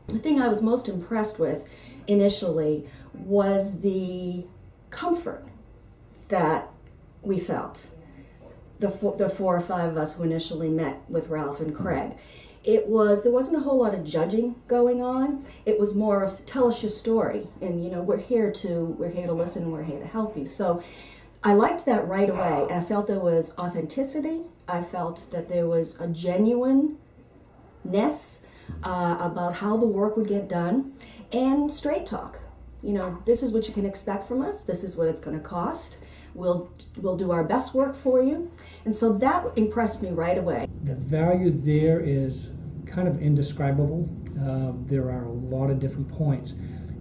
The thing I was most impressed with initially was the comfort that we felt, the four or five of us who initially met with Ralph and Craig. There wasn't a whole lot of judging going on. It was more of, tell us your story, and we're here to listen, and we're here to help you. So I liked that right away. I felt there was authenticity. I felt that there was a genuineness about how the work would get done, and straight talk. This is what you can expect from us. This is what it's going to cost. We'll do our best work for you. And so that impressed me right away. The value there is kind of indescribable. There are a lot of different points.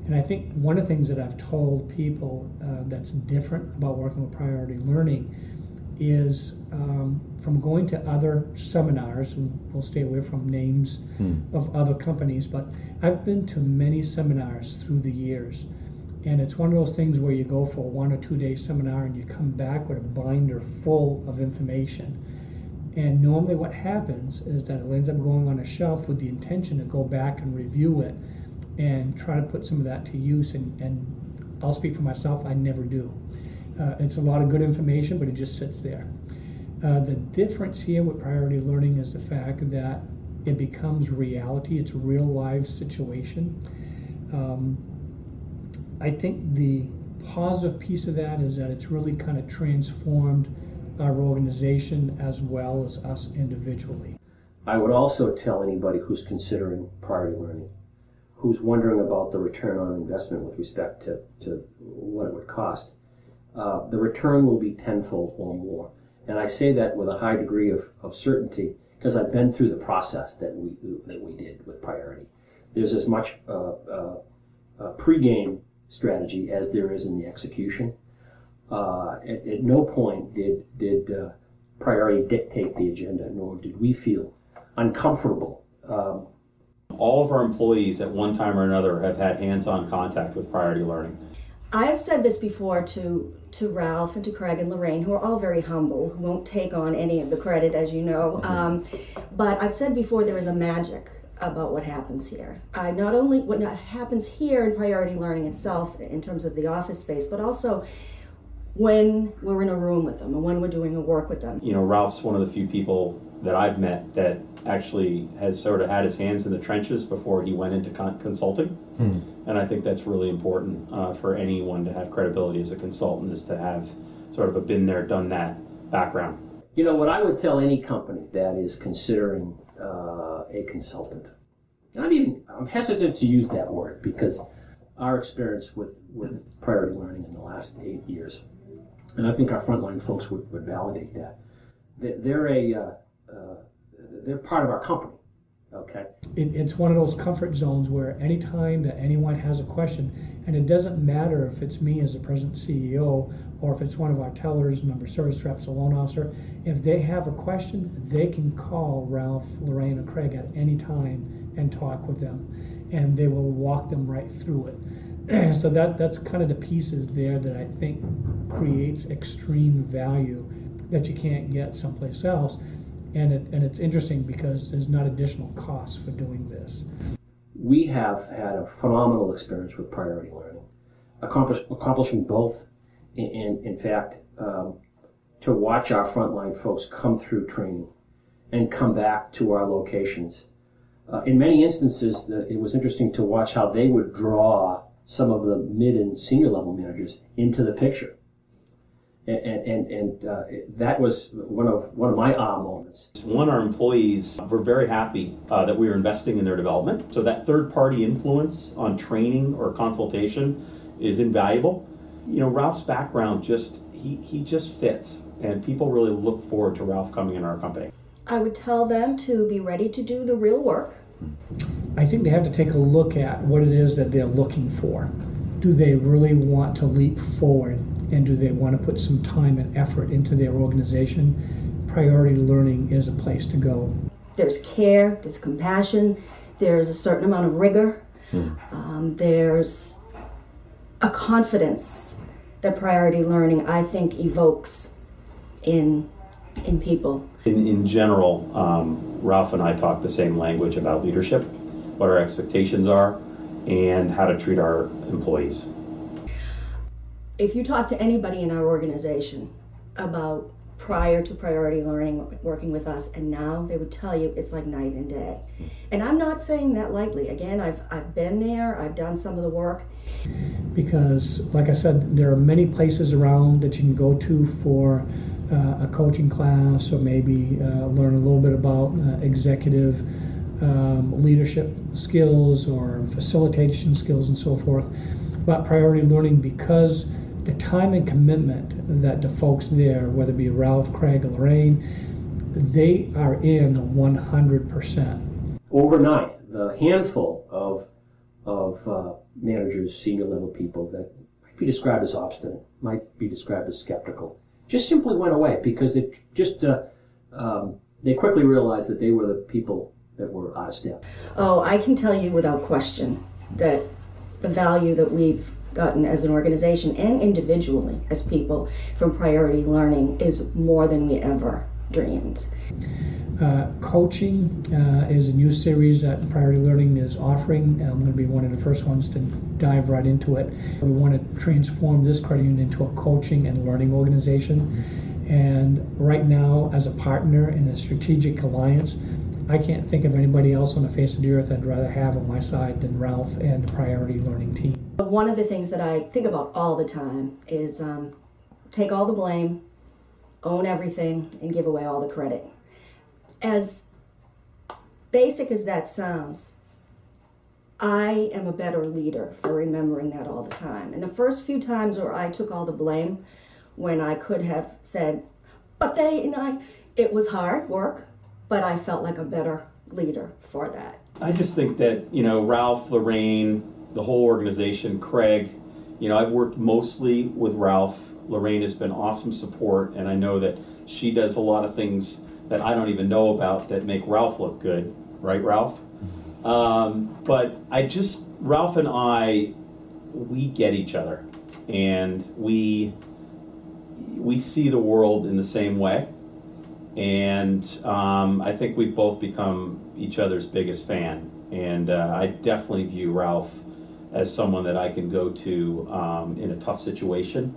And I think one of the things that I've told people that's different about working with priority learning is from going to other seminars, and we'll stay away from names of other companies, but I've been to many seminars through the years. And it's one of those things where you go for a 1 or 2 day seminar and you come back with a binder full of information. And normally what happens is that it ends up going on a shelf with the intention to go back and review it and try to put some of that to use. And I'll speak for myself, I never do. It's a lot of good information, but it just sits there. The difference here with priority learning is the fact that it becomes reality. It's a real live situation. I think the positive piece of that is that it's really kind of transformed our organization as well as us individually. I would also tell anybody who's considering priority learning, who's wondering about the return on investment with respect to what it would cost, the return will be tenfold or more. And I say that with a high degree of certainty because I've been through the process that we did with priority. There's as much pre-game strategy as there is in the execution. At no point did priority dictate the agenda, nor did we feel uncomfortable. All of our employees at one time or another have had hands-on contact with priority learning. I have said this before to Ralph and to Craig and Lorraine, who are all very humble, who won't take on any of the credit, as you know. But I've said before, there is a magic about what happens here. Not only what happens here in priority learning itself in terms of the office space, but also when we're in a room with them and when we're doing a work with them. Ralph's one of the few people that I've met that actually has sort of had his hands in the trenches before he went into consulting. And I think that's really important for anyone to have credibility as a consultant, is to have sort of a been there, done that background. What I would tell any company that is considering a consultant, and I'm hesitant to use that word because our experience with priority learning in the last 8 years, and I think our frontline folks would validate that, they're part of our company. Okay. It's one of those comfort zones where anytime that anyone has a question, and it doesn't matter if it's me as the president CEO or if it's one of our tellers, member service reps, a loan officer, if they have a question, they can call Ralph, Lorraine, or Craig at any time and talk with them, and they will walk them right through it. So that's kind of the pieces there that I think creates extreme value that you can't get someplace else. And it's interesting because there's not additional costs for doing this. We have had a phenomenal experience with priority learning, accomplishing both. In fact, to watch our frontline folks come through training and come back to our locations. In many instances, it was interesting to watch how they would draw some of the mid and senior level managers into the picture. And that was one of my aha moments. Our employees were very happy that we were investing in their development. So that third-party influence on training or consultation is invaluable. Ralph's background he just fits, and people really look forward to Ralph coming in our company. I would tell them to be ready to do the real work. I think they have to take a look at what it is that they're looking for. Do they really want to leap forward? And do they want to put some time and effort into their organization? Priority learning is a place to go. There's care, there's compassion, there's a certain amount of rigor, there's a confidence that priority learning, I think, evokes in people. In general, Ralph and I talk the same language about leadership. what our expectations are, and how to treat our employees. If you talk to anybody in our organization about prior to priority learning working with us and now, they would tell you it's like night and day. And I'm not saying that lightly. Again, I've been there, I've done some of the work. Because, like I said, there are many places around that you can go to for a coaching class, or maybe learn a little bit about executive leadership skills or facilitation skills and so forth. But priority learning, because the time and commitment that the folks there, whether it be Ralph, Craig, or Lorraine, they are in 100%. Overnight, the handful of managers, senior level people that might be described as obstinate, might be described as skeptical, just simply went away because it just they quickly realized that they were the people that were out of step. Oh, I can tell you without question that the value that we've gotten as an organization and individually as people from priority learning is more than we ever dreamed. Coaching is a new series that Priority Learning is offering. I'm going to be one of the first ones to dive right into it. We want to transform this credit union into a coaching and learning organization. And right now, as a partner in a strategic alliance, I can't think of anybody else on the face of the earth I'd rather have on my side than Ralph and the Priority Learning team. One of the things that I think about all the time is take all the blame, own everything, and give away all the credit. As basic as that sounds, I am a better leader for remembering that all the time. And the first few times where I took all the blame, when I could have said, but they and I, it was hard work, but I felt like a better leader for that. I just think that, Ralph, Lorraine, the whole organization, Craig, I've worked mostly with Ralph. Lorraine has been awesome support, and I know that she does a lot of things that I don't even know about that make Ralph look good, right, Ralph? But Ralph and I, we get each other, and we see the world in the same way, and I think we've both become each other's biggest fan, and I definitely view Ralph as someone that I can go to in a tough situation.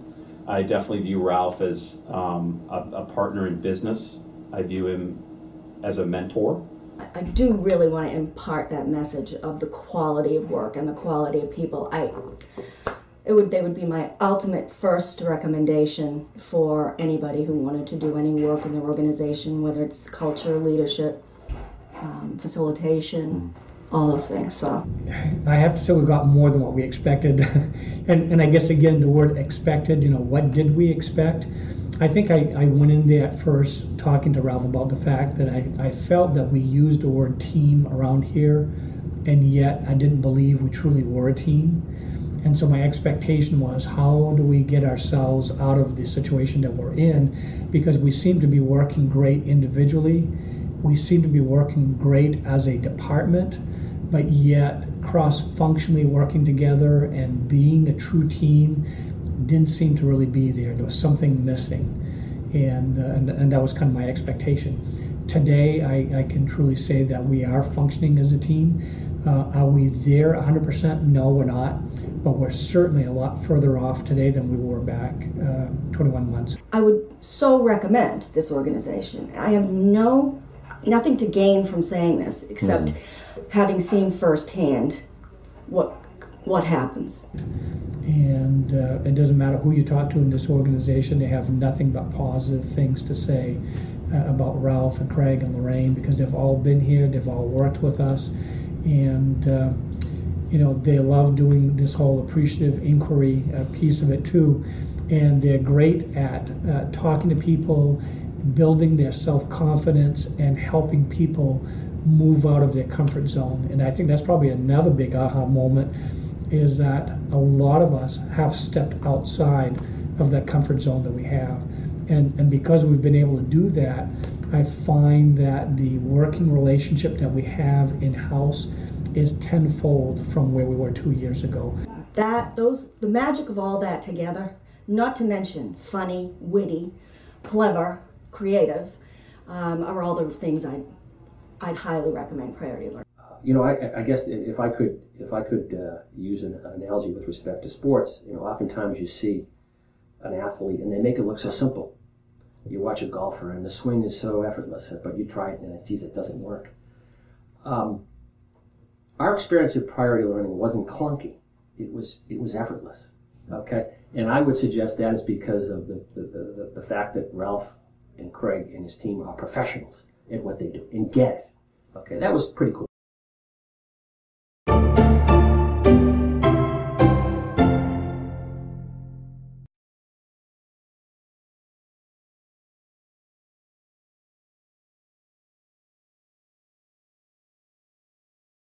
I definitely view Ralph as a partner in business. I view him as a mentor. I do really want to impart that message of the quality of work and the quality of people. They would be my ultimate first recommendation for anybody who wanted to do any work in their organization, whether it's culture, leadership, facilitation, all those things. So I have to say we got more than what we expected. and I guess, again, the word expected, what did we expect? I think I went in there at first talking to Ralph about the fact that I felt that we used the word team around here, and yet I didn't believe we truly were a team. And so my expectation was, how do we get ourselves out of the situation that we're in? Because we seem to be working great individually. We seem to be working great as a department, but yet cross-functionally working together and being a true team didn't seem to really be there. There was something missing, and that was kind of my expectation. Today, I can truly say that we are functioning as a team. Are we there 100%? No, we're not, but we're certainly a lot further off today than we were back 21 months. I would so recommend this organization. I have nothing to gain from saying this except having seen firsthand what happens. And it doesn't matter who you talk to in this organization, they have nothing but positive things to say about Ralph and Craig and Lorraine, because they've all been here, they've all worked with us, and they love doing this whole appreciative inquiry piece of it too. And they're great at talking to people, building their self-confidence, and helping people move out of their comfort zone. And I think that's probably another big aha moment, is that a lot of us have stepped outside of that comfort zone that we have. And because we've been able to do that, I find that the working relationship that we have in-house is tenfold from where we were 2 years ago. The magic of all that together, not to mention funny, witty, clever, creative, are all the things I'd highly recommend Priority Learning. I guess if I could use an analogy with respect to sports, oftentimes you see an athlete and they make it look so simple. You watch a golfer and the swing is so effortless, but you try it and geez, it doesn't work. Our experience of priority learning wasn't clunky. It was effortless. Okay, and I would suggest that is because of the fact that Ralph and Craig and his team are professionals at what they do and get it. Okay, that was pretty cool.